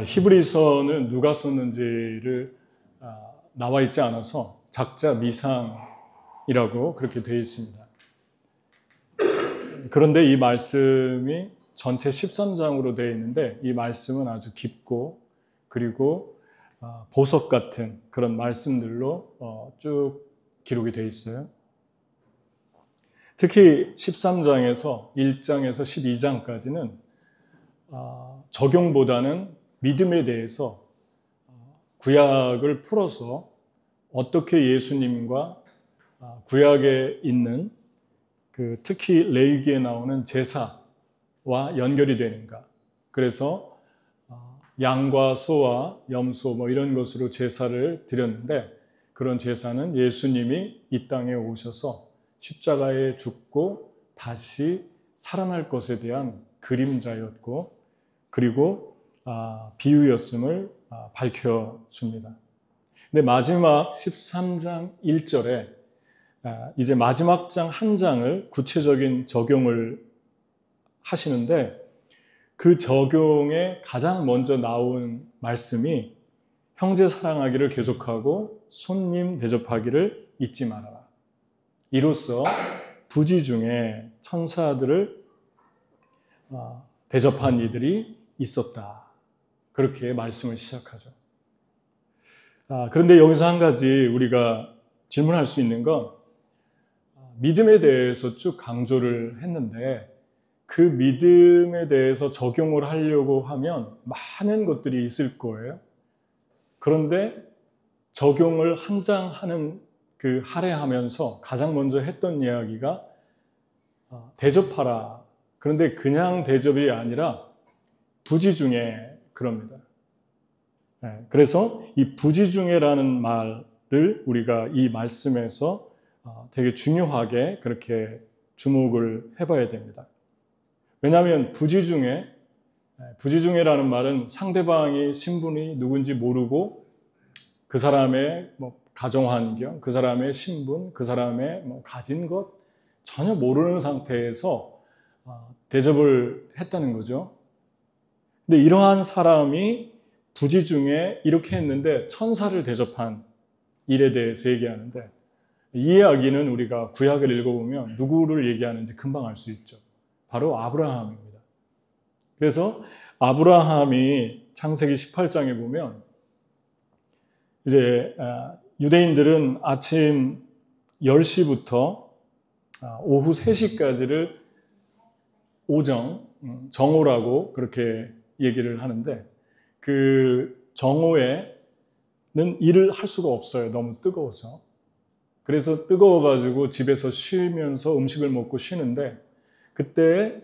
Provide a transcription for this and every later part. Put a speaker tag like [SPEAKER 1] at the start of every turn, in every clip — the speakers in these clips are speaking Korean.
[SPEAKER 1] 히브리서는 누가 썼는지를 나와 있지 않아서 작자 미상이라고 그렇게 되어 있습니다. 그런데 이 말씀이 전체 13장으로 되어 있는데 이 말씀은 아주 깊고 그리고 보석 같은 그런 말씀들로 쭉 기록이 되어 있어요. 특히 13장에서 1장에서 12장까지는 적용보다는 믿음에 대해서 구약을 풀어서 어떻게 예수님과 구약에 있는 특히 레위기에 나오는 제사와 연결이 되는가. 그래서 양과 소와 염소 뭐 이런 것으로 제사를 드렸는데 그런 제사는 예수님이 이 땅에 오셔서 십자가에 죽고 다시 살아날 것에 대한 그림자였고 그리고 비유였음을 밝혀줍니다. 근데 마지막 13장 1절에 이제 마지막 장 한 장을 구체적인 적용을 하시는데 그 적용에 가장 먼저 나온 말씀이 형제 사랑하기를 계속하고 손님 대접하기를 잊지 말아라. 이로써 부지 중에 천사들을 대접한 이들이 있었다. 그렇게 말씀을 시작하죠. 그런데 여기서 한 가지 우리가 질문할 수 있는 건 믿음에 대해서 쭉 강조를 했는데 그 믿음에 대해서 적용을 하려고 하면 많은 것들이 있을 거예요. 그런데 적용을 한 장 하는 그 할애하면서 가장 먼저 했던 이야기가 대접하라. 그런데 그냥 대접이 아니라 부지 중에 그럽니다. 그래서 이 부지 중에라는 말을 우리가 이 말씀에서 되게 중요하게 그렇게 주목을 해봐야 됩니다. 왜냐하면 부지 중에라는 말은 상대방이 신분이 누군지 모르고 그 사람의 가정환경, 그 사람의 신분, 그 사람의 가진 것 전혀 모르는 상태에서 대접을 했다는 거죠. 근데 이러한 사람이 부지 중에 이렇게 했는데 천사를 대접한 일에 대해서 얘기하는데 이 이야기는 우리가 구약을 읽어보면 누구를 얘기하는지 금방 알 수 있죠. 바로 아브라함입니다. 그래서 아브라함이 창세기 18장에 보면 이제 유대인들은 아침 10시부터 오후 3시까지를 정오라고 그렇게 얘기를 하는데 그 정오에는 일을 할 수가 없어요. 너무 뜨거워서. 그래서 뜨거워가지고 집에서 쉬면서 음식을 먹고 쉬는데 그때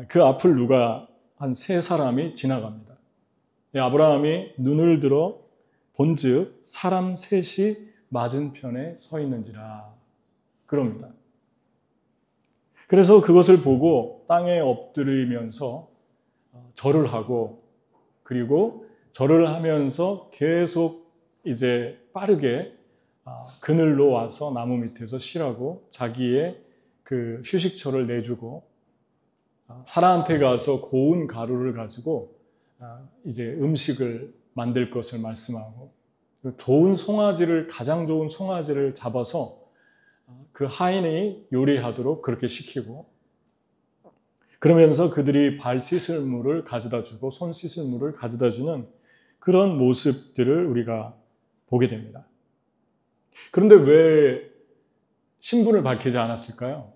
[SPEAKER 1] 그 앞을 누가 한 3사람이 지나갑니다. 아브라함이 눈을 들어 본즉 사람 셋이 맞은편에 서 있는지라 그럽니다. 그래서 그것을 보고 땅에 엎드리면서 절을 하고 그리고 절을 하면서 계속 이제 빠르게 그늘로 와서 나무 밑에서 쉬라고 자기의 그 휴식처를 내주고 사라한테 가서 고운 가루를 가지고 이제 음식을 만들 것을 말씀하고 좋은 송아지를 가장 좋은 송아지를 잡아서 그 하인이 요리하도록 그렇게 시키고 그러면서 그들이 발 씻을 물을 가져다 주고 손 씻을 물을 가져다 주는 그런 모습들을 우리가 보게 됩니다. 그런데 왜 신분을 밝히지 않았을까요?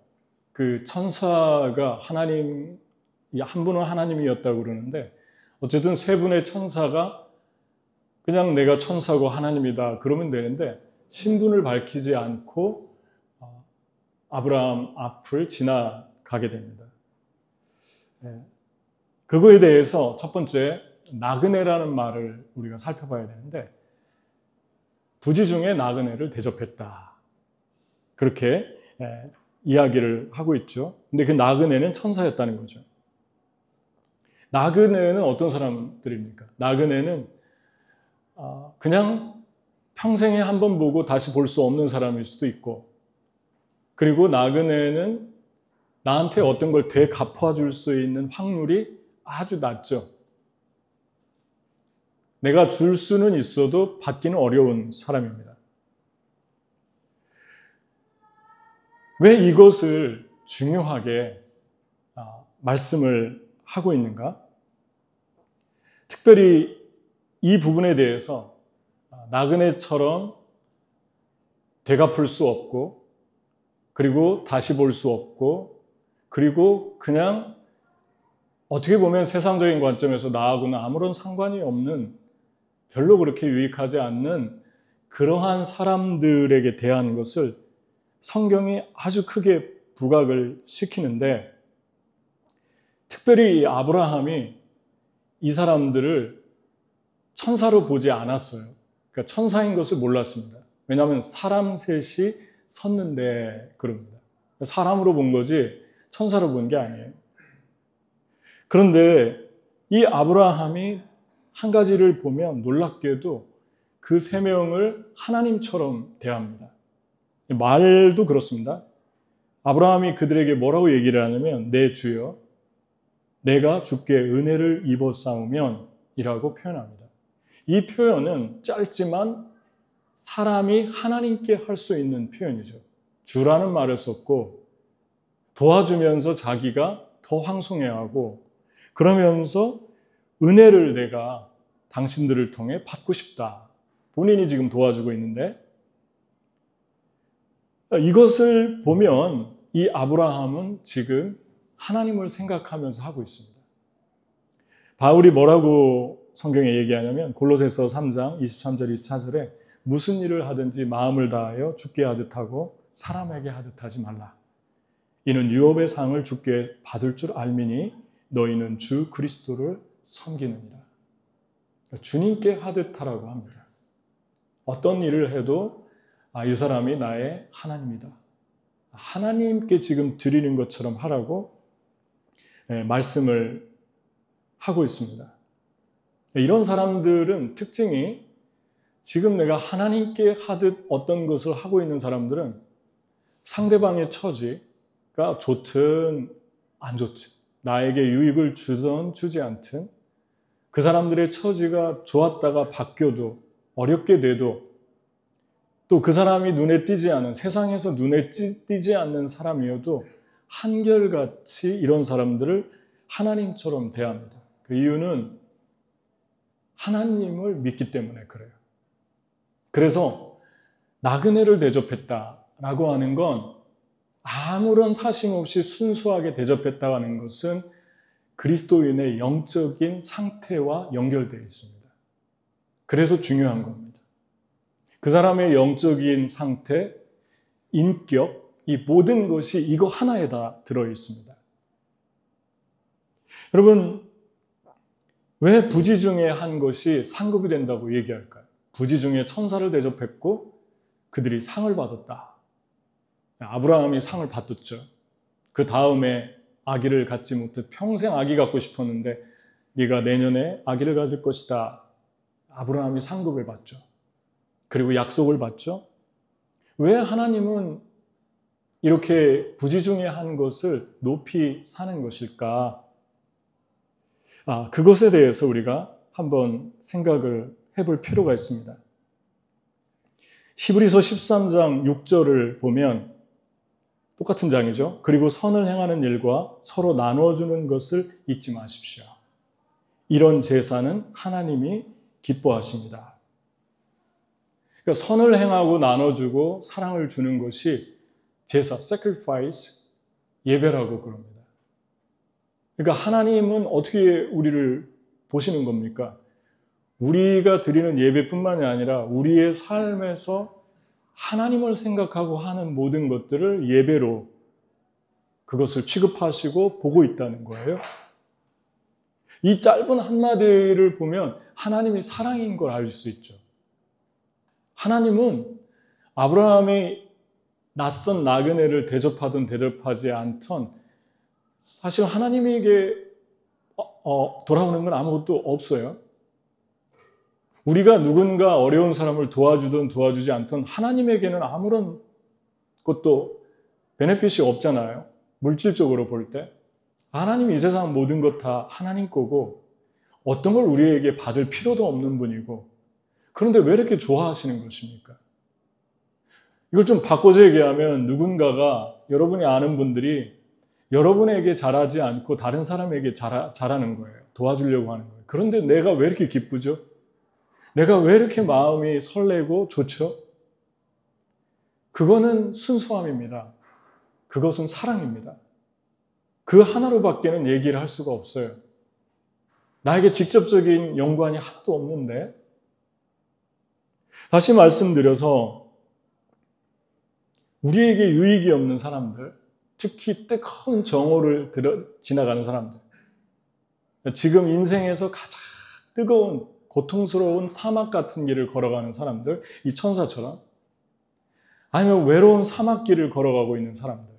[SPEAKER 1] 그 천사가 한 분은 하나님이었다고 그러는데 어쨌든 3분의 천사가 그냥 내가 천사고 하나님이다 그러면 되는데 신분을 밝히지 않고 아브라함 앞을 지나가게 됩니다. 그거에 대해서 첫 번째 나그네라는 말을 우리가 살펴봐야 되는데 부지 중에 나그네를 대접했다. 그렇게 이야기를 하고 있죠. 근데 그 나그네는 천사였다는 거죠. 나그네는 어떤 사람들입니까? 나그네는 그냥 평생에 한 번 보고 다시 볼 수 없는 사람일 수도 있고 그리고 나그네는 나한테 어떤 걸 되갚아 줄 수 있는 확률이 아주 낮죠. 내가 줄 수는 있어도 받기는 어려운 사람입니다. 왜 이것을 중요하게 말씀을 하고 있는가? 특별히 이 부분에 대해서 나그네처럼 되갚을 수 없고, 그리고 다시 볼 수 없고, 그리고 그냥 어떻게 보면 세상적인 관점에서 나하고는 아무런 상관이 없는, 별로 그렇게 유익하지 않는 그러한 사람들에게 대한 것을 성경이 아주 크게 부각을 시키는데, 특별히 아브라함이 이 사람들을 천사로 보지 않았어요. 그러니까 천사인 것을 몰랐습니다. 왜냐하면 사람 셋이 섰는데 그럽니다. 사람으로 본 거지 천사로 본 게 아니에요. 그런데 이 아브라함이 한 가지를 보면 놀랍게도 그 세 명을 하나님처럼 대합니다. 말도 그렇습니다. 아브라함이 그들에게 뭐라고 얘기를 하냐면, 내 주여, 내가 주께 은혜를 입었사오면 이라고 표현합니다. 이 표현은 짧지만 사람이 하나님께 할 수 있는 표현이죠. 주라는 말을 썼고, 도와주면서 자기가 더 황송해하고, 그러면서 은혜를 내가 당신들을 통해 받고 싶다. 본인이 지금 도와주고 있는데, 이것을 보면 이 아브라함은 지금 하나님을 생각하면서 하고 있습니다. 바울이 뭐라고 성경에 얘기하냐면, 골로새서 3장 23절 24절에 무슨 일을 하든지 마음을 다하여 주께 하듯 하고 사람에게 하듯 하지 말라. 이는 유업의 상을 주께 받을 줄 알미니 너희는 주 그리스도를 섬기느니라. 주님께 하듯 하라고 합니다. 어떤 일을 해도 이 사람이 나의 하나님이다. 하나님께 지금 드리는 것처럼 하라고 말씀을 하고 있습니다. 이런 사람들은 특징이, 지금 내가 하나님께 하듯 어떤 것을 하고 있는 사람들은 상대방의 처지가 좋든 안 좋든, 나에게 유익을 주든 주지 않든, 그 사람들의 처지가 좋았다가 바뀌어도, 어렵게 돼도, 또 그 사람이 눈에 띄지 않은, 세상에서 눈에 띄지 않는 사람이어도 한결같이 이런 사람들을 하나님처럼 대합니다. 그 이유는 하나님을 믿기 때문에 그래요. 그래서 나그네를 대접했다라고 하는 건, 아무런 사심 없이 순수하게 대접했다고 하는 것은 그리스도인의 영적인 상태와 연결되어 있습니다. 그래서 중요한 겁니다. 그 사람의 영적인 상태, 인격, 이 모든 것이 이거 하나에 다 들어 있습니다. 여러분, 왜 부지 중에 한 것이 상급이 된다고 얘기할까요? 부지 중에 천사를 대접했고 그들이 상을 받았다. 아브라함이 상을 받았죠. 그 다음에 아기를 갖지 못해 평생 아기 갖고 싶었는데, 네가 내년에 아기를 가질 것이다. 아브라함이 상급을 받죠. 그리고 약속을 받죠. 왜 하나님은 이렇게 부지 중에 한 것을 높이 사는 것일까? 그것에 대해서 우리가 한번 생각을 해볼 필요가 있습니다. 히브리서 13장 6절을 보면, 똑같은 장이죠. 그리고 선을 행하는 일과 서로 나눠주는 것을 잊지 마십시오. 이런 제사는 하나님이 기뻐하십니다. 그러니까 선을 행하고 나눠주고 사랑을 주는 것이 제사, sacrifice, 예배라고 그럽니다. 그러니까 하나님은 어떻게 우리를 보시는 겁니까? 우리가 드리는 예배뿐만이 아니라 우리의 삶에서 하나님을 생각하고 하는 모든 것들을 예배로 그것을 취급하시고 보고 있다는 거예요. 이 짧은 한마디를 보면 하나님이 사랑인 걸 알 수 있죠. 하나님은 아브라함이 낯선 나그네를 대접하든 대접하지 않던, 사실 하나님에게 돌아오는 건 아무것도 없어요. 우리가 누군가 어려운 사람을 도와주든 도와주지 않든 하나님에게는 아무런 것도 베네핏이 없잖아요. 물질적으로 볼 때. 하나님이 이 세상 모든 것 다 하나님 거고, 어떤 걸 우리에게 받을 필요도 없는 분이고, 그런데 왜 이렇게 좋아하시는 것입니까? 이걸 좀 바꿔서 얘기하면 누군가가, 여러분이 아는 분들이 여러분에게 잘하지 않고 다른 사람에게 잘하는 거예요. 도와주려고 하는 거예요. 그런데 내가 왜 이렇게 기쁘죠? 내가 왜 이렇게 마음이 설레고 좋죠? 그거는 순수함입니다. 그것은 사랑입니다. 그 하나로밖에는 얘기를 할 수가 없어요. 나에게 직접적인 연관이 하나도 없는데, 다시 말씀드려서 우리에게 유익이 없는 사람들, 특히 뜨거운 정오를 지나가는 사람들, 지금 인생에서 가장 뜨거운 고통스러운 사막 같은 길을 걸어가는 사람들, 이 천사처럼, 아니면 외로운 사막길을 걸어가고 있는 사람들,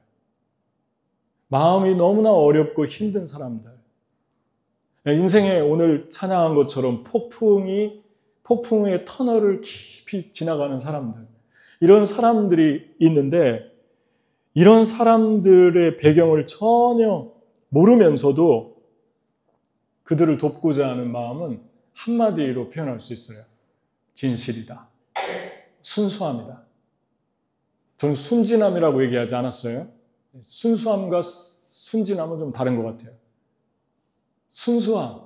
[SPEAKER 1] 마음이 너무나 어렵고 힘든 사람들, 인생에 오늘 찬양한 것처럼 폭풍의 터널을 깊이 지나가는 사람들, 이런 사람들이 있는데, 이런 사람들의 배경을 전혀 모르면서도 그들을 돕고자 하는 마음은 한마디로 표현할 수 있어요. 진실이다. 순수함이다. 저는 순진함이라고 얘기하지 않았어요. 순수함과 순진함은 좀 다른 것 같아요. 순수함,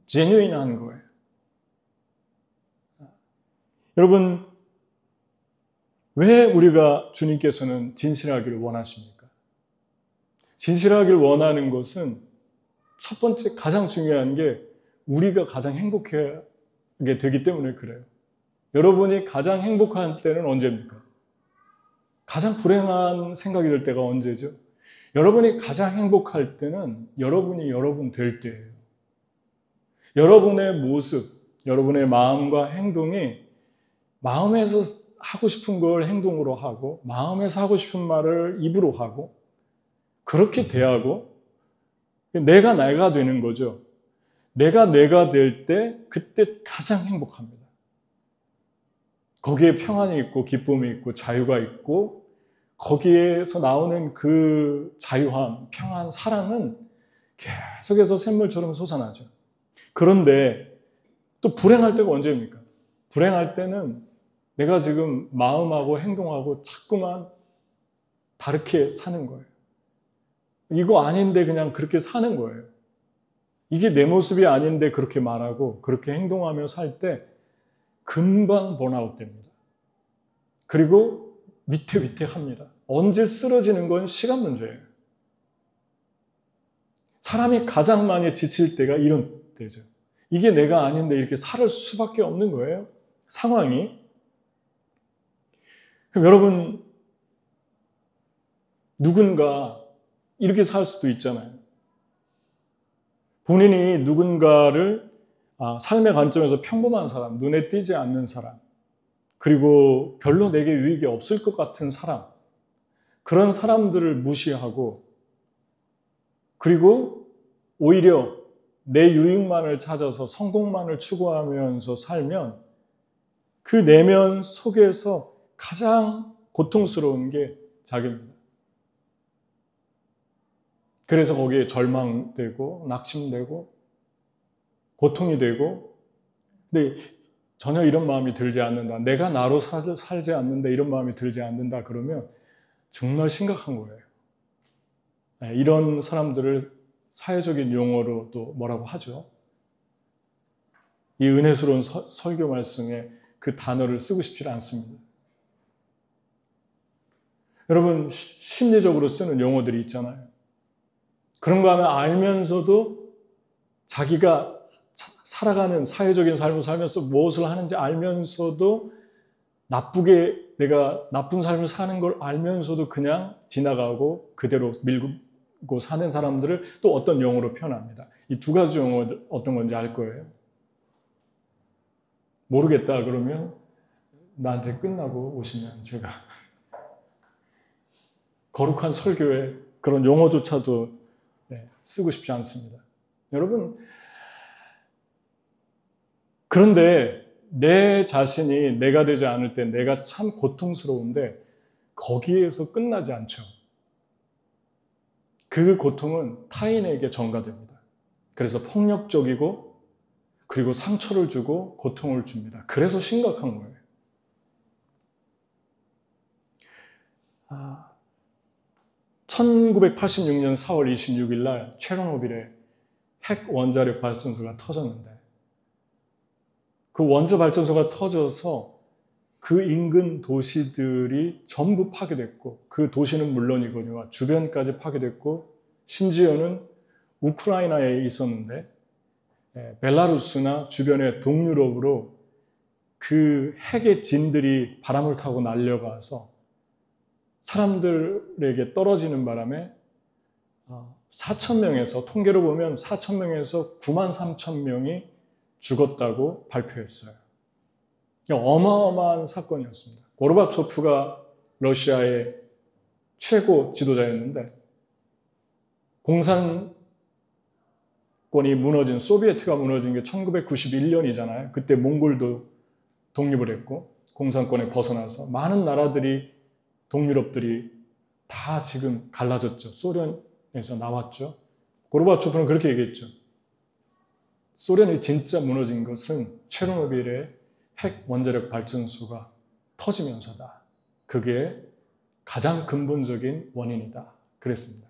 [SPEAKER 1] 제뉴인한 거예요. 여러분, 왜 우리가 주님께서는 진실하기를 원하십니까? 진실하기를 원하는 것은 첫 번째 가장 중요한 게 우리가 가장 행복하게 되기 때문에 그래요. 여러분이 가장 행복한 때는 언제입니까? 가장 불행한 생각이 들 때가 언제죠? 여러분이 가장 행복할 때는 여러분이 여러분 될 때예요. 여러분의 모습, 여러분의 마음과 행동이 마음에서 하고 싶은 걸 행동으로 하고, 마음에서 하고 싶은 말을 입으로 하고, 그렇게 대하고, 내가 되는 거죠. 내가 될 때, 그때 가장 행복합니다. 거기에 평안이 있고, 기쁨이 있고, 자유가 있고, 거기에서 나오는 그 자유함, 평안, 사랑은 계속해서 샘물처럼 솟아나죠. 그런데 또 불행할 때가 언제입니까? 불행할 때는 내가 지금 마음하고 행동하고 자꾸만 다르게 사는 거예요. 이거 아닌데 그냥 그렇게 사는 거예요. 이게 내 모습이 아닌데 그렇게 말하고 그렇게 행동하며 살 때 금방 번아웃 됩니다. 그리고 위태위태합니다. 언제 쓰러지는 건 시간 문제예요. 사람이 가장 많이 지칠 때가 이런 때죠. 이게 내가 아닌데 이렇게 살 수밖에 없는 거예요. 상황이. 그럼 여러분, 누군가 이렇게 살 수도 있잖아요. 본인이 누군가를 삶의 관점에서 평범한 사람, 눈에 띄지 않는 사람, 그리고 별로 내게 유익이 없을 것 같은 사람, 그런 사람들을 무시하고, 그리고 오히려 내 유익만을 찾아서 성공만을 추구하면서 살면 그 내면 속에서 가장 고통스러운 게 자기입니다. 그래서 거기에 절망되고 낙심되고 고통이 되고, 근데 전혀 이런 마음이 들지 않는다. 내가 나로 살지 않는다. 이런 마음이 들지 않는다. 그러면 정말 심각한 거예요. 이런 사람들을 사회적인 용어로 또 뭐라고 하죠? 이 은혜스러운 설교 말씀에 그 단어를 쓰고 싶지 않습니다. 여러분, 심리적으로 쓰는 용어들이 있잖아요. 그런 거 하면 알면서도 자기가 살아가는 사회적인 삶을 살면서 무엇을 하는지 알면서도 나쁘게 내가 나쁜 삶을 사는 걸 알면서도 그냥 지나가고 그대로 밀고 사는 사람들을 또 어떤 용어로 표현합니다. 이 두 가지 용어 어떤 건지 알 거예요. 모르겠다 그러면 나한테 끝나고 오시면 제가 거룩한 설교에 그런 용어조차도 쓰고 싶지 않습니다. 여러분, 그런데 내 자신이 내가 되지 않을 때 내가 참 고통스러운데 거기에서 끝나지 않죠. 그 고통은 타인에게 전가됩니다. 그래서 폭력적이고 그리고 상처를 주고 고통을 줍니다. 그래서 심각한 거예요. 1986년 4월 26일 날 체르노빌에 핵 원자력 발전소가 터졌는데 그 원자 발전소가 터져서 그 인근 도시들이 전부 파괴됐고 그 도시는 물론이거니와 주변까지 파괴됐고 심지어는 우크라이나에 있었는데 벨라루스나 주변의 동유럽으로 그 핵의 진들이 바람을 타고 날려가서 사람들에게 떨어지는 바람에 4,000명에서 통계로 보면 4,000명에서 93,000명이 죽었다고 발표했어요. 어마어마한 사건이었습니다. 고르바초프가 러시아의 최고 지도자였는데 공산권이 무너진, 소비에트가 무너진 게 1991년이잖아요. 그때 몽골도 독립을 했고 공산권에 벗어나서 많은 나라들이 동유럽들이 다 지금 갈라졌죠. 소련에서 나왔죠. 고르바초프는 그렇게 얘기했죠. 소련이 진짜 무너진 것은 체르노빌의 핵 원자력 발전소가 터지면서다. 그게 가장 근본적인 원인이다. 그랬습니다.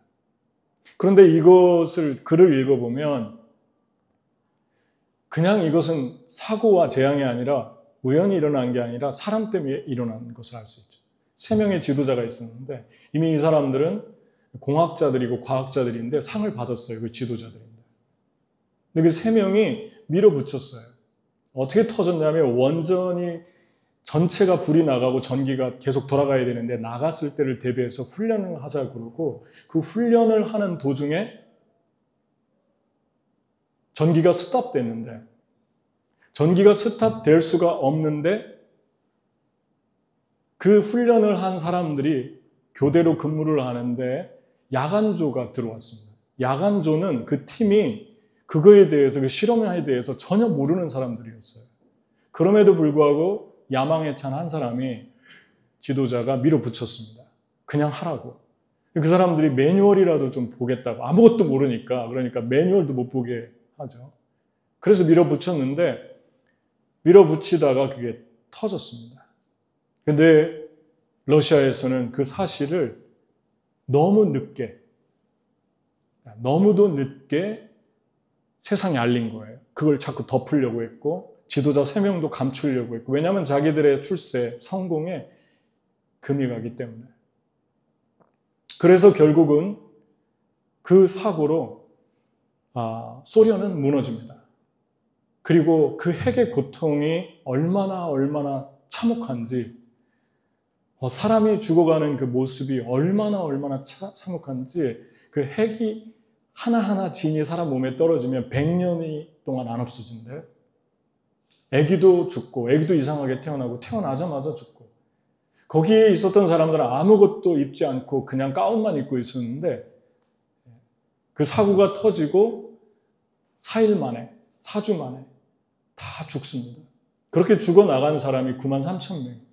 [SPEAKER 1] 그런데 이것을 글을 읽어보면 그냥 이것은 사고와 재앙이 아니라 우연히 일어난 게 아니라 사람 때문에 일어난 것을 알 수 있죠. 3명의 지도자가 있었는데 이미 이 사람들은 공학자들이고 과학자들인데 상을 받았어요. 그 지도자들인데. 근데 그 3명이 밀어붙였어요. 어떻게 터졌냐면 원전이 전체가 불이 나가고 전기가 계속 돌아가야 되는데 나갔을 때를 대비해서 훈련을 하자 그러고 그 훈련을 하는 도중에 전기가 스탑됐는데 전기가 스탑될 수가 없는데 그 훈련을 한 사람들이 교대로 근무를 하는데 야간조가 들어왔습니다. 야간조는 그 팀이 그거에 대해서 그 실험에 대해서 전혀 모르는 사람들이었어요. 그럼에도 불구하고 야망에 찬 한 사람이 지도자가 밀어붙였습니다. 그냥 하라고. 그 사람들이 매뉴얼이라도 좀 보겠다고. 아무것도 모르니까. 그러니까 매뉴얼도 못 보게 하죠. 그래서 밀어붙였는데 밀어붙이다가 그게 터졌습니다. 근데 러시아에서는 그 사실을 너무도 늦게 세상에 알린 거예요. 그걸 자꾸 덮으려고 했고 지도자 3명도 감추려고 했고 왜냐하면 자기들의 출세, 성공에 금이 가기 때문에. 그래서 결국은 그 사고로 소련은 무너집니다. 그리고 그 핵의 고통이 얼마나 참혹한지 사람이 죽어가는 그 모습이 얼마나 참혹한지 그 핵이 하나하나 진이 사람 몸에 떨어지면 100년이 동안 안 없어진대요. 애기도 죽고 애기도 이상하게 태어나고 태어나자마자 죽고 거기에 있었던 사람들은 아무것도 입지 않고 그냥 가운만 입고 있었는데 그 사고가 터지고 4일 만에 4주 만에 다 죽습니다. 그렇게 죽어나간 사람이 93,000명.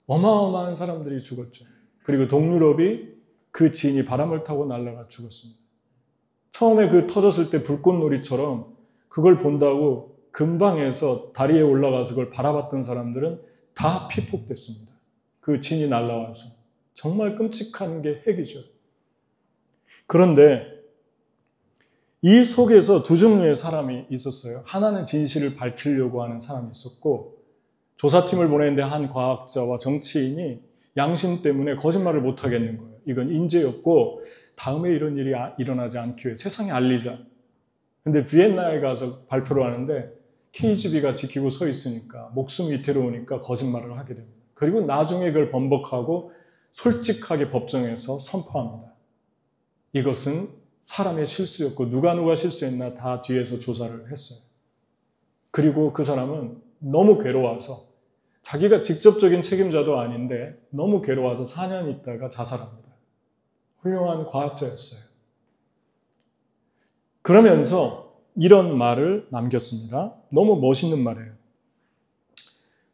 [SPEAKER 1] 어마어마한 사람들이 죽었죠. 그리고 동유럽이 그 진이 바람을 타고 날아가 죽었습니다. 처음에 그 터졌을 때 불꽃놀이처럼 그걸 본다고 근방에서 다리에 올라가서 그걸 바라봤던 사람들은 다 피폭됐습니다. 그 진이 날아와서. 정말 끔찍한 게 핵이죠. 그런데 이 속에서 두 종류의 사람이 있었어요. 하나는 진실을 밝히려고 하는 사람이 있었고 조사팀을 보냈는데 한 과학자와 정치인이 양심 때문에 거짓말을 못 하겠는 거예요. 이건 인재였고 다음에 이런 일이 일어나지 않기 위해 세상에 알리자. 근데 비엔나에 가서 발표를 하는데 KGB가 지키고 서 있으니까 목숨 위태로우니까 거짓말을 하게 됩니다. 그리고 나중에 그걸 번복하고 솔직하게 법정에서 선포합니다. 이것은 사람의 실수였고 누가 실수했나 다 뒤에서 조사를 했어요. 그리고 그 사람은 너무 괴로워서 자기가 직접적인 책임자도 아닌데 너무 괴로워서 4년 있다가 자살합니다. 훌륭한 과학자였어요. 그러면서 이런 말을 남겼습니다. 너무 멋있는 말이에요.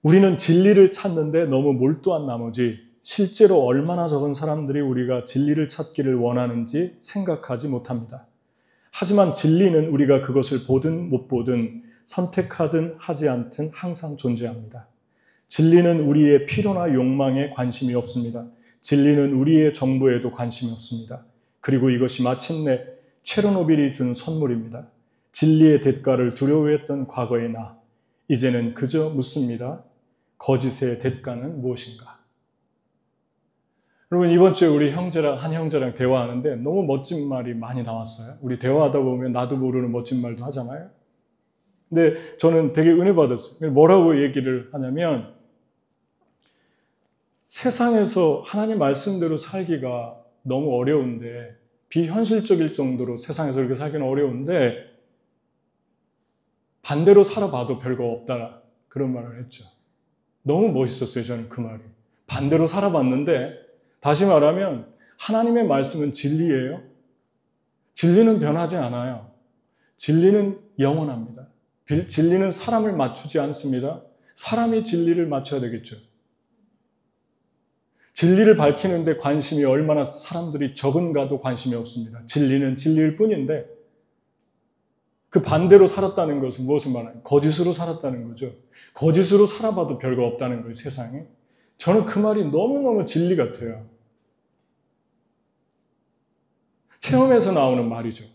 [SPEAKER 1] 우리는 진리를 찾는데 너무 몰두한 나머지 실제로 얼마나 적은 사람들이 우리가 진리를 찾기를 원하는지 생각하지 못합니다. 하지만 진리는 우리가 그것을 보든 못 보든 선택하든 하지 않든 항상 존재합니다. 진리는 우리의 필요나 욕망에 관심이 없습니다. 진리는 우리의 정보에도 관심이 없습니다. 그리고 이것이 마침내 체르노빌이 준 선물입니다. 진리의 대가를 두려워했던 과거의 나, 이제는 그저 묻습니다. 거짓의 대가는 무엇인가? 여러분, 이번 주에 우리 한 형제랑 대화하는데 너무 멋진 말이 많이 나왔어요. 우리 대화하다 보면 나도 모르는 멋진 말도 하잖아요. 근데 저는 되게 은혜 받았어요. 뭐라고 얘기를 하냐면, 세상에서 하나님 말씀대로 살기가 너무 어려운데, 비현실적일 정도로 세상에서 그렇게 살기는 어려운데 반대로 살아봐도 별거 없다, 그런 말을 했죠. 너무 멋있었어요. 저는 그 말이. 반대로 살아봤는데, 다시 말하면 하나님의 말씀은 진리예요. 진리는 변하지 않아요. 진리는 영원합니다. 진리는 사람을 맞추지 않습니다. 사람이 진리를 맞춰야 되겠죠. 진리를 밝히는데 관심이 얼마나 사람들이 적은가도 관심이 없습니다. 진리는 진리일 뿐인데, 그 반대로 살았다는 것은 무엇을 말하나요? 거짓으로 살았다는 거죠. 거짓으로 살아봐도 별거 없다는 거예요, 세상에. 저는 그 말이 너무너무 진리 같아요. 체험에서 나오는 말이죠.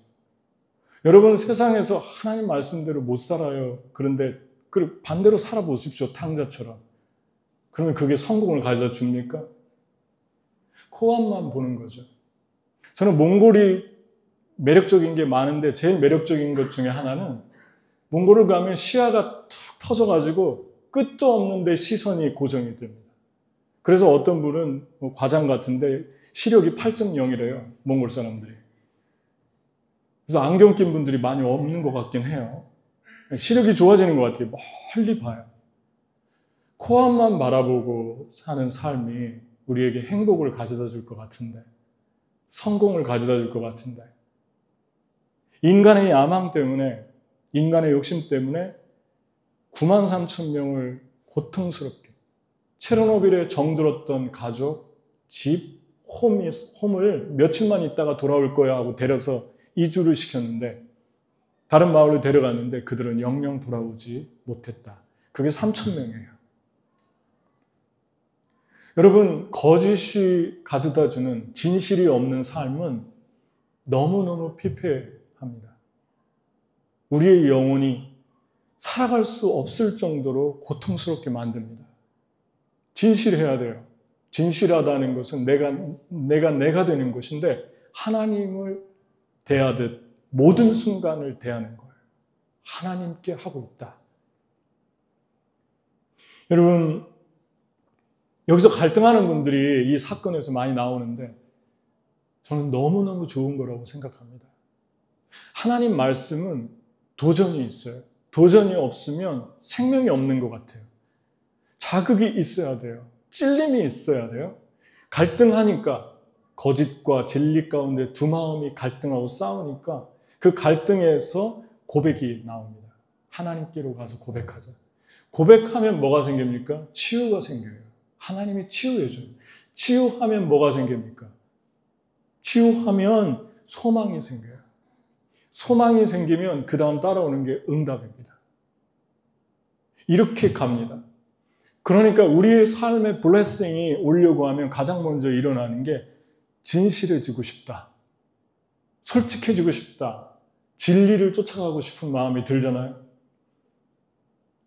[SPEAKER 1] 여러분, 세상에서 하나님 말씀대로 못 살아요. 그런데 반대로 살아보십시오, 탕자처럼. 그러면 그게 성공을 가져다 줍니까? 코앞만 보는 거죠. 저는 몽골이 매력적인 게 많은데 제일 매력적인 것 중에 하나는, 몽골을 가면 시야가 툭 터져가지고 끝도 없는데 시선이 고정이 됩니다. 그래서 어떤 분은 과장 같은데 시력이 8.0이래요, 몽골 사람들이. 그래서 안경 낀 분들이 많이 없는 것 같긴 해요. 시력이 좋아지는 것 같아요. 멀리 봐요. 코앞만 바라보고 사는 삶이 우리에게 행복을 가져다 줄 것 같은데, 성공을 가져다 줄 것 같은데, 인간의 야망 때문에, 인간의 욕심 때문에 93,000명을 고통스럽게, 체르노빌에 정들었던 가족, 집, 홈을 며칠만 있다가 돌아올 거야 하고 데려서 이주를 시켰는데, 다른 마을로 데려갔는데 그들은 영영 돌아오지 못했다. 그게 3,000명이에요. 여러분, 거짓이 가져다주는 진실이 없는 삶은 너무너무 피폐합니다. 우리의 영혼이 살아갈 수 없을 정도로 고통스럽게 만듭니다. 진실해야 돼요. 진실하다는 것은 내가 되는 것인데, 하나님을 대하듯 모든 순간을 대하는 거예요. 하나님께 하고 있다. 여러분, 여기서 갈등하는 분들이 이 사건에서 많이 나오는데 저는 너무너무 좋은 거라고 생각합니다. 하나님 말씀은 도전이 있어요. 도전이 없으면 생명이 없는 것 같아요. 자극이 있어야 돼요. 찔림이 있어야 돼요. 갈등하니까, 거짓과 진리 가운데 두 마음이 갈등하고 싸우니까 그 갈등에서 고백이 나옵니다. 하나님께로 가서 고백하자. 고백하면 뭐가 생깁니까? 치유가 생겨요. 하나님이 치유해줘요. 치유하면 뭐가 생깁니까? 치유하면 소망이 생겨요. 소망이 생기면 그 다음 따라오는 게 응답입니다. 이렇게 갑니다. 그러니까 우리의 삶에 블레싱이 오려고 하면 가장 먼저 일어나는 게 진실해지고 싶다. 솔직해지고 싶다. 진리를 쫓아가고 싶은 마음이 들잖아요.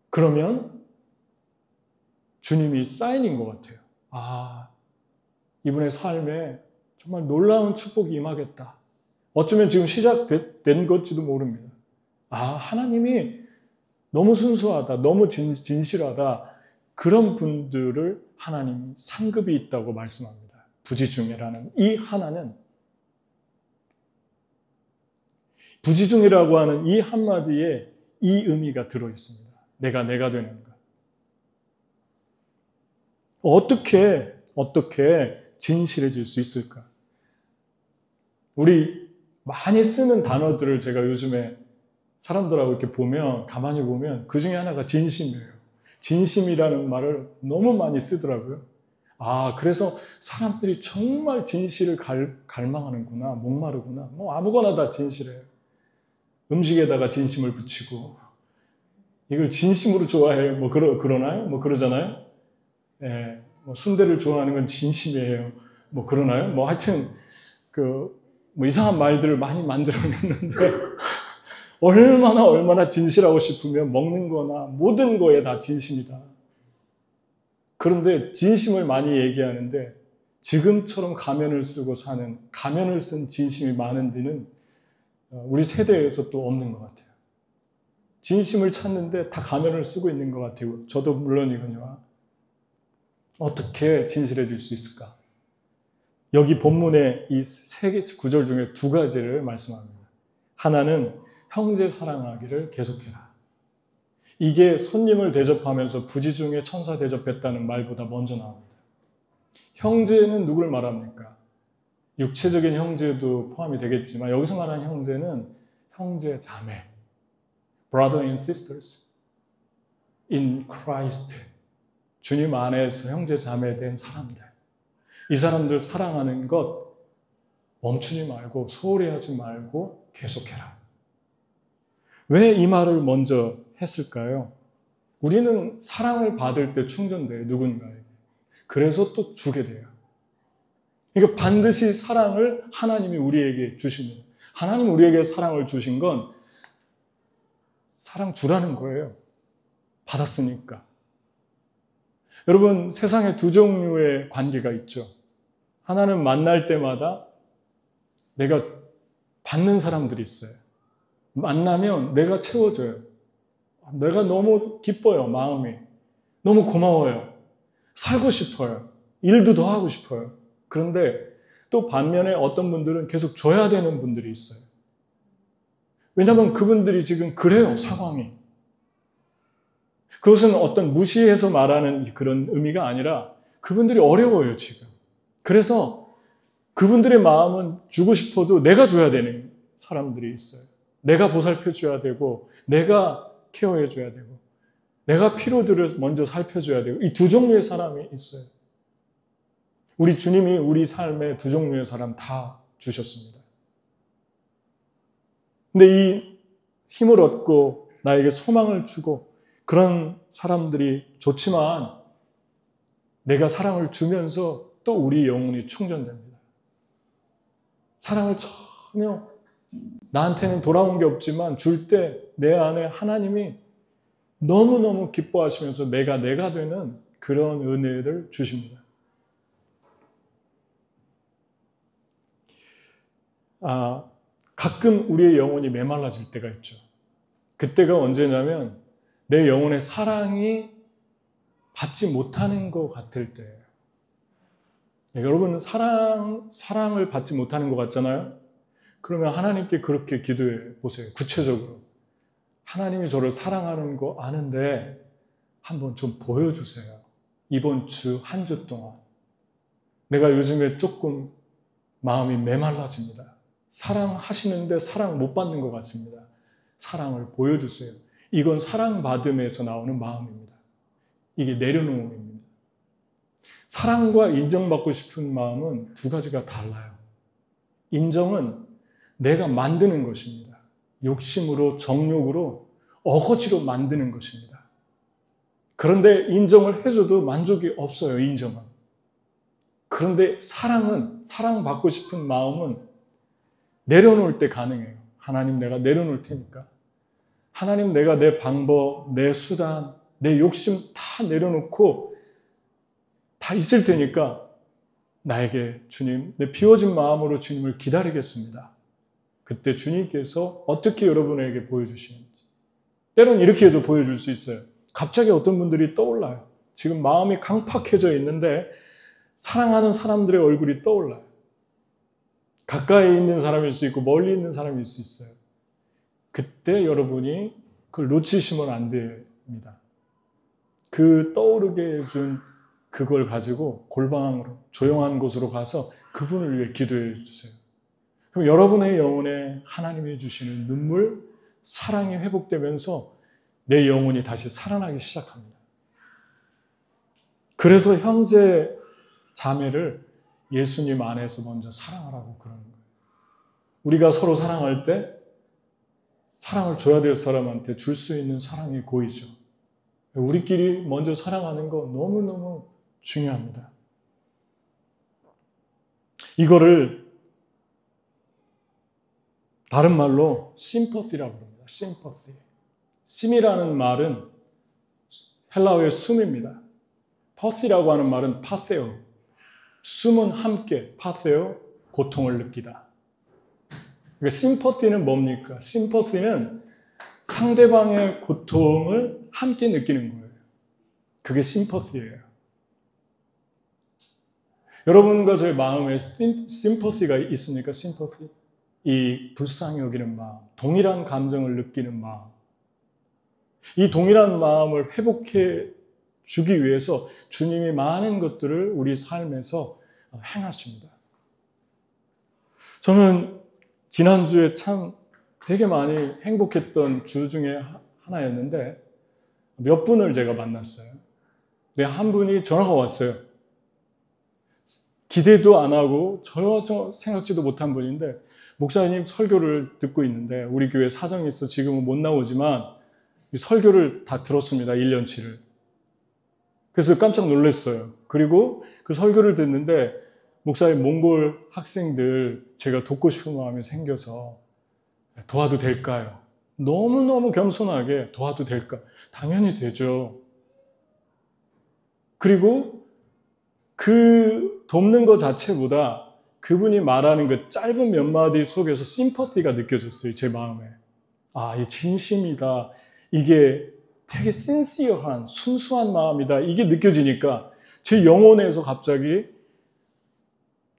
[SPEAKER 1] 그러면 주님이 사인인 것 같아요. 아, 이분의 삶에 정말 놀라운 축복이 임하겠다. 어쩌면 지금 시작된 것지도 모릅니다. 아, 하나님이 너무 순수하다, 너무 진실하다. 그런 분들을 하나님 상급이 있다고 말씀합니다. 부지중이라는 이 하나는, 부지중이라고 하는 이 한마디에 이 의미가 들어있습니다. 내가 되는 것. 어떻게 진실해질 수 있을까? 우리 많이 쓰는 단어들을 제가 요즘에 사람들하고 이렇게 가만히 보면 그 중에 하나가 진심이에요. 진심이라는 말을 너무 많이 쓰더라고요. 아, 그래서 사람들이 정말 진실을 갈망하는구나, 목마르구나. 뭐 아무거나 다 진실해요. 음식에다가 진심을 붙이고 이걸 진심으로 좋아해 뭐 그러나요? 뭐 그러잖아요. 예, 뭐 순대를 좋아하는 건 진심이에요. 뭐 그러나요? 뭐 하여튼 뭐 이상한 말들을 많이 만들어냈는데 얼마나 진실하고 싶으면 먹는 거나 모든 거에 다 진심이다. 그런데 진심을 많이 얘기하는데 지금처럼 가면을 쓰고 사는, 가면을 쓴 진심이 많은 데는 우리 세대에서 또 없는 것 같아요. 진심을 찾는데 다 가면을 쓰고 있는 것 같아요. 저도 물론이거니와. 어떻게 진실해질 수 있을까? 여기 본문의 이 세 개 구절 중에 두 가지를 말씀합니다. 하나는 형제 사랑하기를 계속해라. 이게 손님을 대접하면서 부지중에 천사 대접했다는 말보다 먼저 나옵니다. 형제는 누굴 말합니까? 육체적인 형제도 포함이 되겠지만 여기서 말하는 형제는 형제 자매, brother and sisters in Christ. 주님 안에서 형제 자매 된 사람들. 이 사람들 사랑하는 것 멈추지 말고 소홀히 하지 말고 계속해라. 왜 이 말을 먼저 했을까요? 우리는 사랑을 받을 때 충전돼요. 누군가에게. 그래서 또 주게 돼요. 그러니까 반드시 사랑을 하나님이 우리에게 주십니다. 하나님 우리에게 사랑을 주신 건 사랑 주라는 거예요. 받았으니까. 여러분, 세상에 두 종류의 관계가 있죠. 하나는 만날 때마다 내가 받는 사람들이 있어요. 만나면 내가 채워줘요. 내가 너무 기뻐요, 마음이. 너무 고마워요. 살고 싶어요. 일도 더 하고 싶어요. 그런데 또 반면에 어떤 분들은 계속 줘야 되는 분들이 있어요. 왜냐하면 그분들이 지금 그래요, 상황이. 그것은 어떤 무시해서 말하는 그런 의미가 아니라 그분들이 어려워요, 지금. 그래서 그분들의 마음은 주고 싶어도 내가 줘야 되는 사람들이 있어요. 내가 보살펴줘야 되고, 내가 케어해줘야 되고, 내가 필요들을 먼저 살펴줘야 되고, 이 두 종류의 사람이 있어요. 우리 주님이 우리 삶에 두 종류의 사람 다 주셨습니다. 근데 이 힘을 얻고 나에게 소망을 주고 그런 사람들이 좋지만 내가 사랑을 주면서 또 우리 영혼이 충전됩니다. 사랑을 전혀 나한테는 돌아온 게 없지만 줄 때 내 안에 하나님이 너무너무 기뻐하시면서 내가 되는 그런 은혜를 주십니다. 가끔 우리의 영혼이 메말라질 때가 있죠. 그때가 언제냐면 내 영혼의 사랑이 받지 못하는 것 같을 때예요. 여러분 사랑을 받지 못하는 것 같잖아요. 그러면 하나님께 그렇게 기도해 보세요. 구체적으로. 하나님이 저를 사랑하는 거 아는데 한번 좀 보여주세요. 이번 주, 한 주 동안. 내가 요즘에 조금 마음이 메말라집니다. 사랑하시는데 사랑 못 받는 것 같습니다. 사랑을 보여주세요. 이건 사랑받음에서 나오는 마음입니다. 이게 내려놓음입니다. 사랑과 인정받고 싶은 마음은 두 가지가 달라요. 인정은 내가 만드는 것입니다. 욕심으로, 정욕으로, 어거지로 만드는 것입니다. 그런데 인정을 해줘도 만족이 없어요, 인정은. 그런데 사랑은, 사랑받고 싶은 마음은 내려놓을 때 가능해요. 하나님 내가 내려놓을 테니까. 하나님 내가 내 방법, 내 수단, 내 욕심 다 내려놓고 다 있을 테니까 나에게 주님, 내 비워진 마음으로 주님을 기다리겠습니다. 그때 주님께서 어떻게 여러분에게 보여주시는지. 때로는 이렇게도 보여줄 수 있어요. 갑자기 어떤 분들이 떠올라요. 지금 마음이 강팍해져 있는데 사랑하는 사람들의 얼굴이 떠올라요. 가까이 있는 사람일 수 있고 멀리 있는 사람일 수 있어요. 그때 여러분이 그걸 놓치시면 안 됩니다. 그 떠오르게 해준 그걸 가지고 골방으로 조용한 곳으로 가서 그분을 위해 기도해 주세요. 그럼 여러분의 영혼에 하나님이 주시는 눈물, 사랑이 회복되면서 내 영혼이 다시 살아나기 시작합니다. 그래서 형제 자매를 예수님 안에서 먼저 사랑하라고 그러는 거예요. 우리가 서로 사랑할 때 사랑을 줘야 될 사람한테 줄 수 있는 사랑이 고이죠. 우리끼리 먼저 사랑하는 거 너무너무 중요합니다. 이거를 다른 말로 심퍼시라고 합니다. 심퍼시. 심이라는 말은 헬라어의 숨입니다. 퍼시라고 하는 말은 파세오. 숨은 함께, 파세오, 고통을 느끼다. 그러니까 심퍼시는 뭡니까? 심퍼시는 상대방의 고통을 함께 느끼는 거예요. 그게 심퍼시예요. 여러분과 저의 마음에 심퍼시가 있습니까? 심퍼시. 이 불쌍히 여기는 마음, 동일한 감정을 느끼는 마음. 이 동일한 마음을 회복해 주기 위해서 주님이 많은 것들을 우리 삶에서 행하십니다. 저는 지난주에 참 되게 많이 행복했던 주 중에 하나였는데 몇 분을 제가 만났어요. 근데 한 분이 전화가 왔어요. 기대도 안 하고 전혀 생각지도 못한 분인데 목사님 설교를 듣고 있는데 우리 교회 사정이 있어 지금은 못 나오지만 설교를 다 들었습니다. 1년치를. 그래서 깜짝 놀랐어요. 그리고 그 설교를 듣는데 목사님 몽골 학생들 제가 돕고 싶은 마음이 생겨서 도와도 될까요? 너무너무 겸손하게 도와도 될까? 당연히 되죠. 그리고 그 돕는 것 자체보다 그분이 말하는 그 짧은 몇 마디 속에서 심퍼티가 느껴졌어요. 제 마음에. 아, 이 진심이다. 이게 되게 신시어한 순수한 마음이다. 이게 느껴지니까 제 영혼에서 갑자기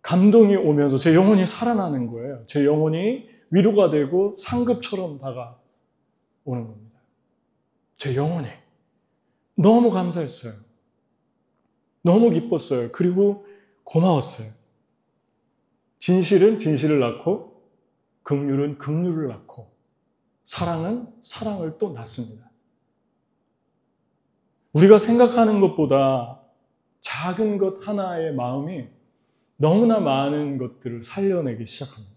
[SPEAKER 1] 감동이 오면서 제 영혼이 살아나는 거예요. 제 영혼이 위로가 되고 상급처럼 다가오는 겁니다. 제 영혼이. 너무 감사했어요. 너무 기뻤어요. 그리고 고마웠어요. 진실은 진실을 낳고 긍휼은 긍휼을 낳고 사랑은 사랑을 또 낳습니다. 우리가 생각하는 것보다 작은 것 하나의 마음이 너무나 많은 것들을 살려내기 시작합니다.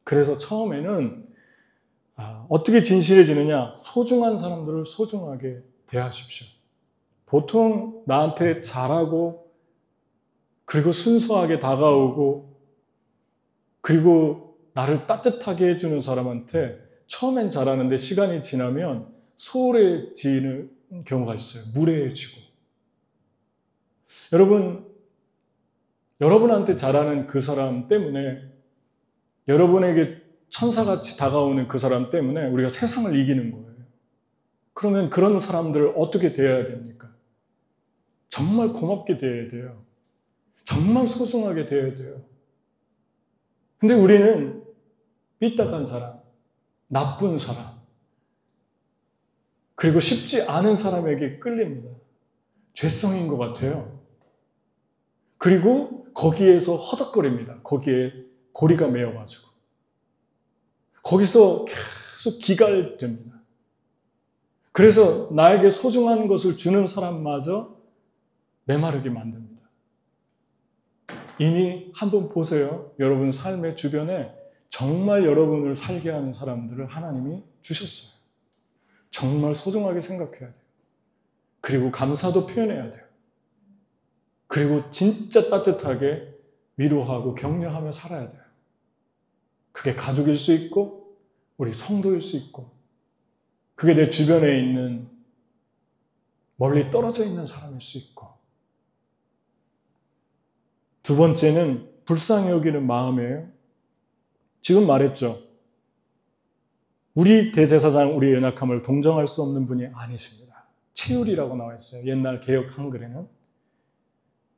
[SPEAKER 1] 그래서 처음에는 어떻게 진실해지느냐? 소중한 사람들을 소중하게 대하십시오. 보통 나한테 잘하고 그리고 순수하게 다가오고 그리고 나를 따뜻하게 해주는 사람한테 처음엔 잘하는데 시간이 지나면 소홀해지는 경우가 있어요. 무례해지고. 여러분한테 잘하는 그 사람 때문에 여러분에게 천사같이 다가오는 그 사람 때문에 우리가 세상을 이기는 거예요. 그러면 그런 사람들을 어떻게 대해야 됩니까? 정말 고맙게 대해야 돼요. 정말 소중하게 대해야 돼요. 근데 우리는 삐딱한 사람, 나쁜 사람, 그리고 쉽지 않은 사람에게 끌립니다. 죄성인 것 같아요. 그리고 거기에서 허덕거립니다. 거기에 고리가 매여가지고. 거기서 계속 기갈됩니다. 그래서 나에게 소중한 것을 주는 사람마저 메마르게 만듭니다. 이미 한번 보세요. 여러분 삶의 주변에 정말 여러분을 살게 하는 사람들을 하나님이 주셨어요. 정말 소중하게 생각해야 돼요. 그리고 감사도 표현해야 돼요. 그리고 진짜 따뜻하게 위로하고 격려하며 살아야 돼요. 그게 가족일 수 있고 우리 성도일 수 있고 그게 내 주변에 있는 멀리 떨어져 있는 사람일 수 있고 두 번째는 불쌍히 여기는 마음이에요. 지금 말했죠. 우리 대제사장, 우리 연약함을 동정할 수 없는 분이 아니십니다. 체휼이라고 나와 있어요. 옛날 개역 한글에는.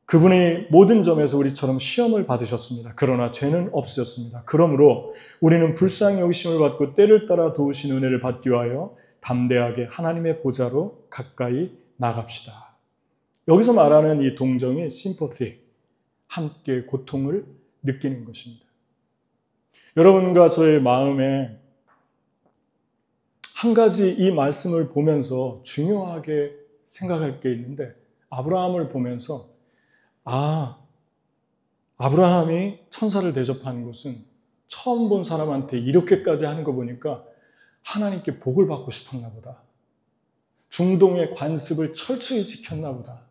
[SPEAKER 1] 그분이 모든 점에서 우리처럼 시험을 받으셨습니다. 그러나 죄는 없으셨습니다. 그러므로 우리는 불쌍히 여기심을 받고 때를 따라 도우신 은혜를 받기 위하여 담대하게 하나님의 보좌로 가까이 나갑시다. 여기서 말하는 이 동정이 심퍼시, 함께 고통을 느끼는 것입니다. 여러분과 저의 마음에 한 가지 이 말씀을 보면서 중요하게 생각할 게 있는데 아브라함을 보면서 아브라함이 천사를 대접한 것은 처음 본 사람한테 이렇게까지 하는 거 보니까 하나님께 복을 받고 싶었나 보다. 중동의 관습을 철저히 지켰나 보다.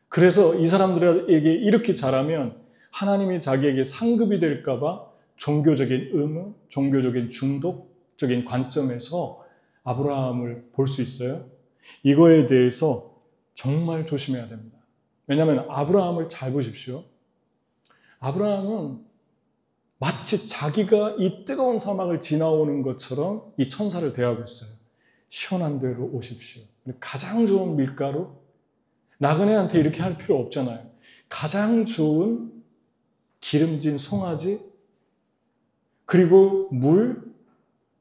[SPEAKER 1] 그래서 이 사람들에게 이렇게 잘하면 하나님이 자기에게 상급이 될까 봐 종교적인 의무, 종교적인 중독적인 관점에서 아브라함을 볼 수 있어요. 이거에 대해서 정말 조심해야 됩니다. 왜냐하면 아브라함을 잘 보십시오. 아브라함은 마치 자기가 이 뜨거운 사막을 지나오는 것처럼 이 천사를 대하고 있어요. 시원한 데로 오십시오. 가장 좋은 밀가루? 나그네한테 이렇게 할 필요 없잖아요. 가장 좋은 기름진 송아지? 그리고 물?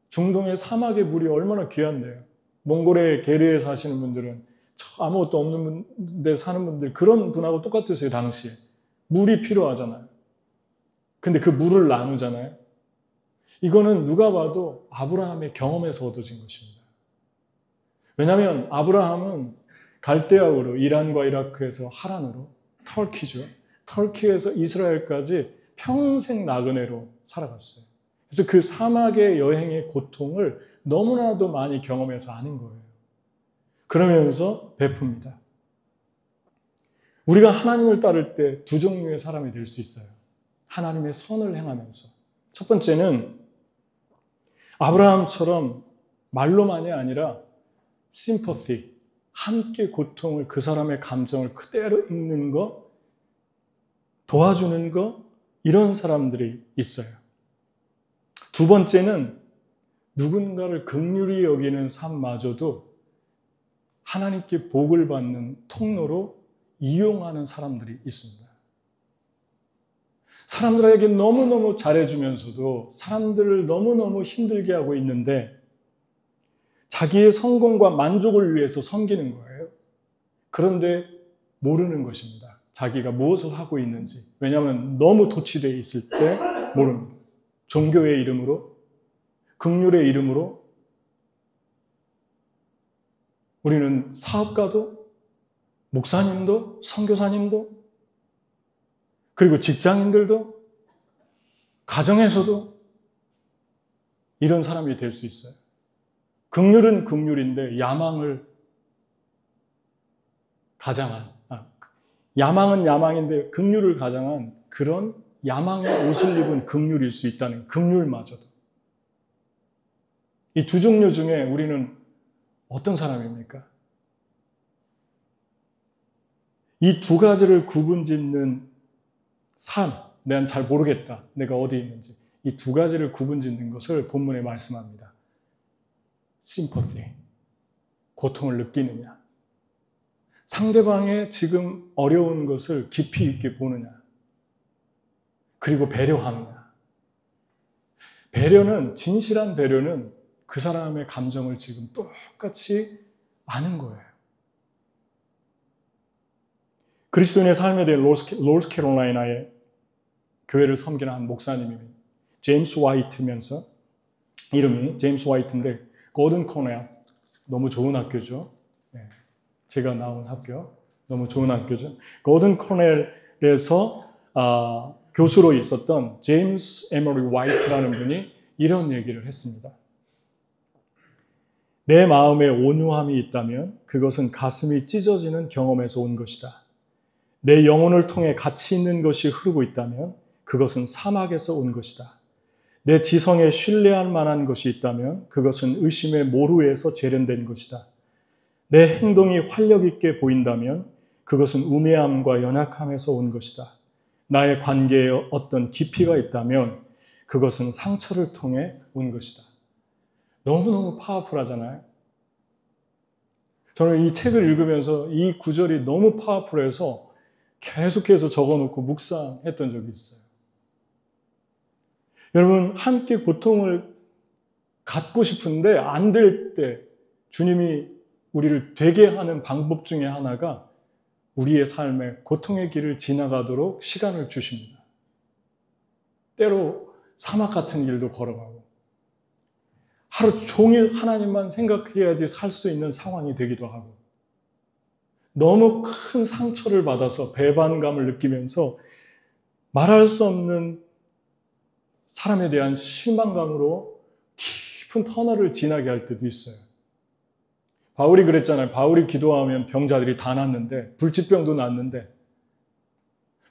[SPEAKER 1] 중동의 사막의 물이 얼마나 귀한데요. 몽골의 게르에 사시는 분들은 아무것도 없는 데 사는 분들 그런 분하고 똑같으세요. 당시에. 물이 필요하잖아요. 근데 그 물을 나누잖아요. 이거는 누가 봐도 아브라함의 경험에서 얻어진 것입니다. 왜냐하면 아브라함은 갈대아우르, 이란과 이라크에서 하란으로, 터키죠. 터키에서 이스라엘까지 평생 나그네로 살아갔어요. 그래서 그 사막의 여행의 고통을 너무나도 많이 경험해서 아는 거예요. 그러면서 베풉니다. 우리가 하나님을 따를 때 두 종류의 사람이 될 수 있어요. 하나님의 선을 행하면서. 첫 번째는 아브라함처럼 말로만이 아니라 심퍼시, 함께 고통을, 그 사람의 감정을 그대로 읽는 거, 도와주는 거, 이런 사람들이 있어요. 두 번째는 누군가를 긍휼히 여기는 삶마저도 하나님께 복을 받는 통로로 이용하는 사람들이 있습니다. 사람들에게 너무너무 잘해주면서도 사람들을 너무너무 힘들게 하고 있는데 자기의 성공과 만족을 위해서 섬기는 거예요. 그런데 모르는 것입니다. 자기가 무엇을 하고 있는지. 왜냐하면 너무 도취되어 있을 때 모릅니다. 종교의 이름으로, 긍휼의 이름으로 우리는 사업가도, 목사님도, 선교사님도, 그리고 직장인들도, 가정에서도 이런 사람이 될 수 있어요. 긍휼은 긍휼인데 야망을 가장한, 야망은 야망인데 긍휼을 가장한 그런 야망의 옷을 입은 긍휼일 수 있다는 긍휼마저도. 이 두 종류 중에 우리는 어떤 사람입니까? 이 두 가지를 구분짓는 삶, 난 잘 모르겠다. 내가 어디 있는지. 이 두 가지를 구분짓는 것을 본문에 말씀합니다. 심퍼시, 고통을 느끼느냐. 상대방의 지금 어려운 것을 깊이 있게 보느냐. 그리고 배려하느냐. 배려는, 진실한 배려는 그 사람의 감정을 지금 똑같이 아는 거예요. 그리스도인의 삶에 대해 노스캐롤라이나의 교회를 섬기는 한 목사님이 제임스 화이트면서, 이름이 제임스 화이트인데 고든 코넬, 너무 좋은 학교죠. 제가 나온 학교, 너무 좋은 학교죠. 고든 코넬에서 교수로 있었던 제임스 에머리 화이트라는 분이 이런 얘기를 했습니다. 내 마음에 온유함이 있다면 그것은 가슴이 찢어지는 경험에서 온 것이다. 내 영혼을 통해 가치 있는 것이 흐르고 있다면 그것은 사막에서 온 것이다. 내 지성에 신뢰할 만한 것이 있다면 그것은 의심의 모루에서 재련된 것이다. 내 행동이 활력 있게 보인다면 그것은 우매함과 연약함에서 온 것이다. 나의 관계에 어떤 깊이가 있다면 그것은 상처를 통해 온 것이다. 너무너무 파워풀하잖아요. 저는 이 책을 읽으면서 이 구절이 너무 파워풀해서 계속해서 적어놓고 묵상했던 적이 있어요. 여러분, 함께 고통을 갖고 싶은데 안 될 때 주님이 우리를 되게 하는 방법 중에 하나가 우리의 삶에 고통의 길을 지나가도록 시간을 주십니다. 때로 사막 같은 길도 걸어가고 하루 종일 하나님만 생각해야지 살 수 있는 상황이 되기도 하고 너무 큰 상처를 받아서 배반감을 느끼면서 말할 수 없는 사람에 대한 실망감으로 깊은 터널을 지나게 할 때도 있어요. 바울이 그랬잖아요. 바울이 기도하면 병자들이 다 낫는데, 불치병도 낫는데,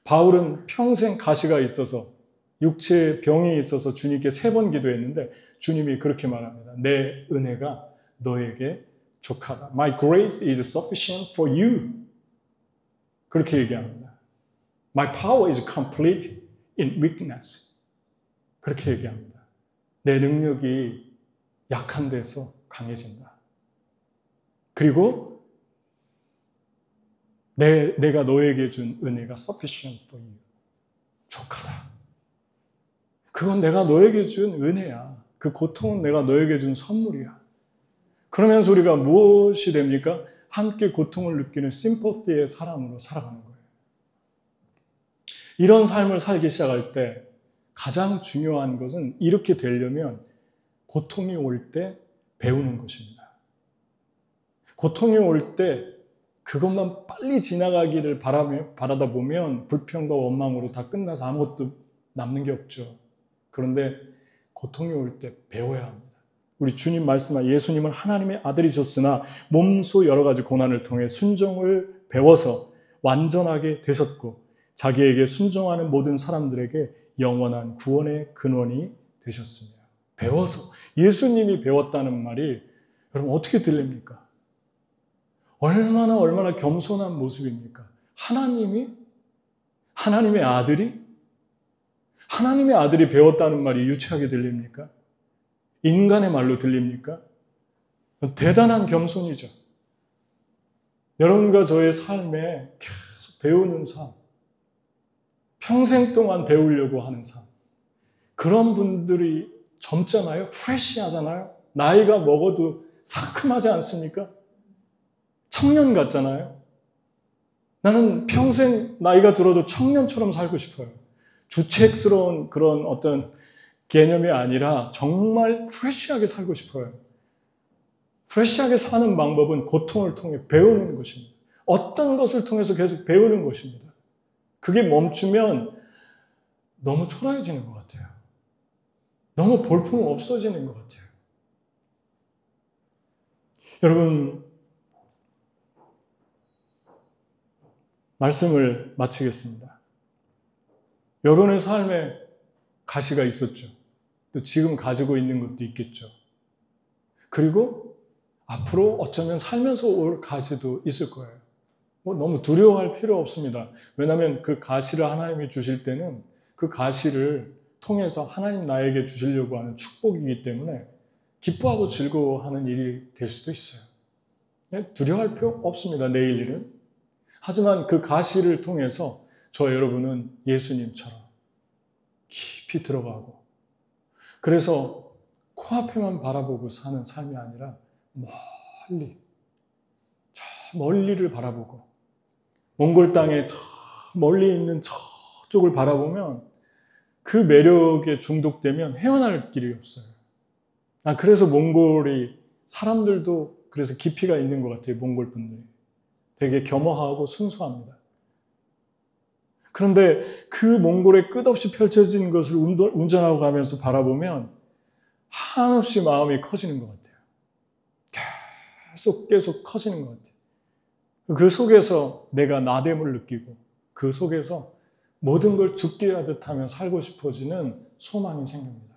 [SPEAKER 1] 바울은 평생 가시가 있어서, 육체에 병이 있어서 주님께 3번 기도했는데, 주님이 그렇게 말합니다. 내 은혜가 너에게 족하다. My grace is sufficient for you. 그렇게 얘기합니다. My power is complete in weakness. 그렇게 얘기합니다. 내 능력이 약한 데서 강해진다. 그리고 내가 너에게 준 은혜가 sufficient for you. 족하다. 그건 내가 너에게 준 은혜야. 그 고통은 내가 너에게 준 선물이야. 그러면서 우리가 무엇이 됩니까? 함께 고통을 느끼는 심퍼시의 사람으로 살아가는 거예요. 이런 삶을 살기 시작할 때 가장 중요한 것은 이렇게 되려면 고통이 올 때 배우는 것입니다. 고통이 올 때 그것만 빨리 지나가기를 바라다 보면 불평과 원망으로 다 끝나서 아무것도 남는 게 없죠. 그런데 고통이 올 때 배워야 합니다. 우리 주님 말씀하 예수님은 하나님의 아들이셨으나 몸소 여러 가지 고난을 통해 순종을 배워서 완전하게 되셨고 자기에게 순종하는 모든 사람들에게 영원한 구원의 근원이 되셨습니다. 배워서 예수님이 배웠다는 말이 여러분 어떻게 들립니까? 얼마나 겸손한 모습입니까? 하나님의 아들이 배웠다는 말이 유치하게 들립니까? 인간의 말로 들립니까? 대단한 겸손이죠. 여러분과 저의 삶에 계속 배우는 삶, 평생 동안 배우려고 하는 삶, 그런 분들이 젊잖아요? 프레시하잖아요? 나이가 먹어도 상큼하지 않습니까? 청년 같잖아요? 나는 평생 나이가 들어도 청년처럼 살고 싶어요. 주책스러운 그런 어떤 개념이 아니라 정말 프레시하게 살고 싶어요. 프레시하게 사는 방법은 고통을 통해 배우는 것입니다. 어떤 것을 통해서 계속 배우는 것입니다. 그게 멈추면 너무 초라해지는 것 같아요. 너무 볼품 없어지는 것 같아요. 여러분, 말씀을 마치겠습니다. 여러분의 삶에 가시가 있었죠. 또 지금 가지고 있는 것도 있겠죠. 그리고 앞으로 어쩌면 살면서 올 가시도 있을 거예요. 너무 두려워할 필요 없습니다. 왜냐하면 그 가시를 하나님이 주실 때는 그 가시를 통해서 하나님 나에게 주시려고 하는 축복이기 때문에 기뻐하고 즐거워하는 일이 될 수도 있어요. 두려워할 필요 없습니다. 내일 일은. 하지만 그 가시를 통해서 저 여러분은 예수님처럼 깊이 들어가고 그래서 코앞에만 바라보고 사는 삶이 아니라 멀리 저 멀리를 바라보고 몽골 땅에 저 멀리 있는 저쪽을 바라보면 그 매력에 중독되면 헤어날 길이 없어요. 그래서 몽골이 사람들도 그래서 깊이가 있는 것 같아요. 몽골 분들이 되게 겸허하고 순수합니다. 그런데 그 몽골에 끝없이 펼쳐진 것을 운전하고 가면서 바라보면 한없이 마음이 커지는 것 같아요. 계속 커지는 것 같아요. 그 속에서 내가 나됨을 느끼고 그 속에서 모든 걸 죽게 하듯 하며 살고 싶어지는 소망이 생깁니다.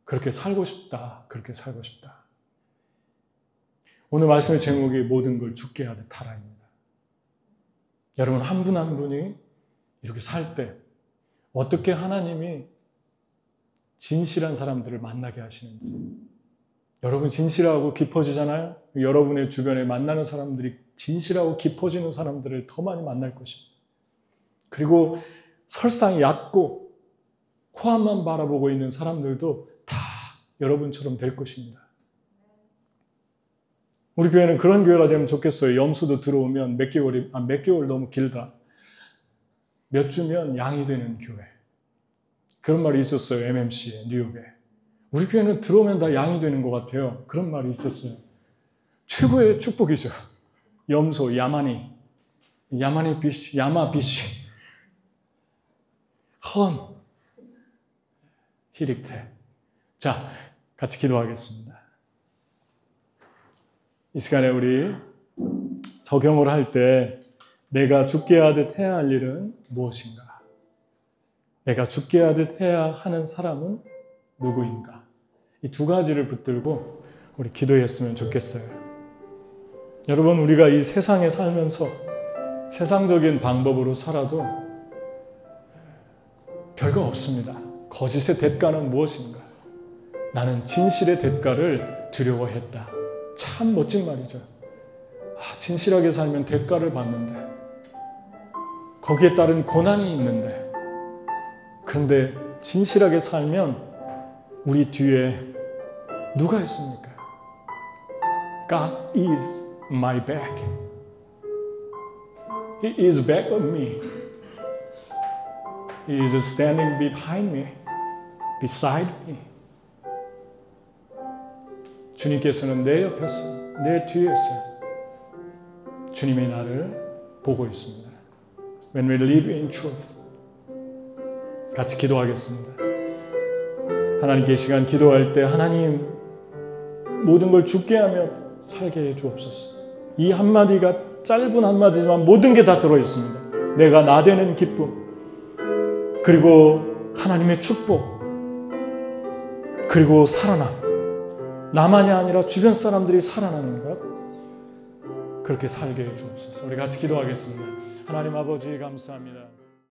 [SPEAKER 1] 그렇게 살고 싶다. 그렇게 살고 싶다. 오늘 말씀의 제목이 모든 걸 죽게 하듯 하라입니다. 여러분 한 분 한 분이 이렇게 살 때 어떻게 하나님이 진실한 사람들을 만나게 하시는지 여러분 진실하고 깊어지잖아요. 여러분의 주변에 만나는 사람들이 진실하고 깊어지는 사람들을 더 많이 만날 것입니다. 그리고 설상이 얕고 코앞만 바라보고 있는 사람들도 다 여러분처럼 될 것입니다. 우리 교회는 그런 교회가 되면 좋겠어요. 염소도 들어오면 몇 개월 너무 길다. 몇 주면 양이 되는 교회. 그런 말이 있었어요. MMC에, 뉴욕에. 우리 교회는 들어오면 다 양이 되는 것 같아요. 그런 말이 있었어요. 최고의 축복이죠. 염소, 야마니 비쉬, 야마 비쉬, 헌, 히릭테. 자, 같이 기도하겠습니다. 이 시간에 우리 적용을 할 때 내가 죽게 하듯 해야 할 일은 무엇인가? 내가 죽게 하듯 해야 하는 사람은 누구인가? 이 두 가지를 붙들고 우리 기도했으면 좋겠어요. 여러분, 우리가 이 세상에 살면서 세상적인 방법으로 살아도 별거 없습니다. 거짓의 대가는 무엇인가? 나는 진실의 대가를 두려워했다. 참 멋진 말이죠. 진실하게 살면 대가를 받는데, 거기에 따른 고난이 있는데, 그런데 진실하게 살면 우리 뒤에 누가 있습니까? God is my back. He is back of me. He is standing behind me, beside me. 주님께서는 내 옆에 있어요. 내 뒤에 있어요. 주님이 나를 보고 있습니다. When we live in truth. 같이 기도하겠습니다. 하나님께 이 시간 기도할 때 하나님, 모든 걸 죽게 하며 살게 해 주옵소서. 이 한마디가 짧은 한마디지만 모든 게 다 들어있습니다. 내가 나되는 기쁨, 그리고 하나님의 축복, 그리고 살아남. 나만이 아니라 주변 사람들이 살아나는 것, 그렇게 살게 해 주옵소서. 우리 같이 기도하겠습니다. 하나님 아버지 감사합니다.